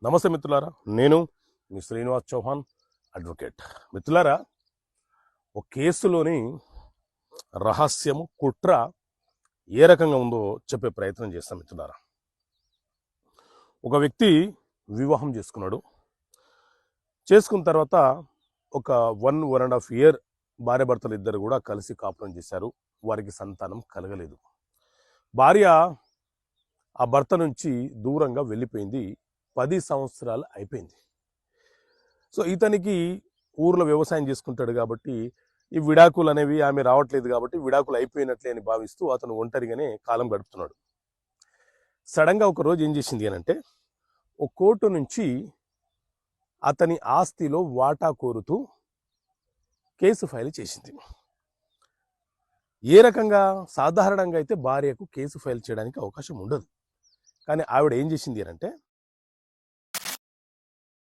నమస్తే మిత్రులారా, నేను మీ శ్రీనివాస్ చౌహాన్ అడ్వకేట్. మిత్రులారా, ఒక కేసులోని రహస్యము కుట్ర ఏ రకంగా ఉందో చెప్పే ప్రయత్నం చేస్తాం. మిత్రులారా, ఒక వ్యక్తి వివాహం చేసుకున్న తర్వాత ఒక 1.5 year భార్య భర్తలు ఇద్దరు కూడా కలిసి కాపురం చేశారు. వారికి సంతానం కలగలేదు. భార్య ఆ భర్త నుంచి దూరంగా వెళ్ళిపోయింది. 10 సంవత్సరాలు అయిపోయింది. సో ఇతనికి ఊర్లో వ్యవసాయం చేసుకుంటాడు కాబట్టి ఈ విడాకులు అనేవి ఆమె రావట్లేదు కాబట్టి విడాకులు అయిపోయినట్లే అని భావిస్తూ అతను ఒంటరిగానే కాలం గడుపుతున్నాడు. సడన్గా ఒక రోజు ఏం చేసింది అని అంటే, ఒక కోర్టు నుంచి అతని ఆస్తిలో వాటా కోరుతూ కేసు ఫైల్ చేసింది. ఏ రకంగా? సాధారణంగా అయితే భార్యకు కేసు ఫైల్ చేయడానికి అవకాశం ఉండదు. కానీ ఆవిడ ఏం చేసింది అని అంటే,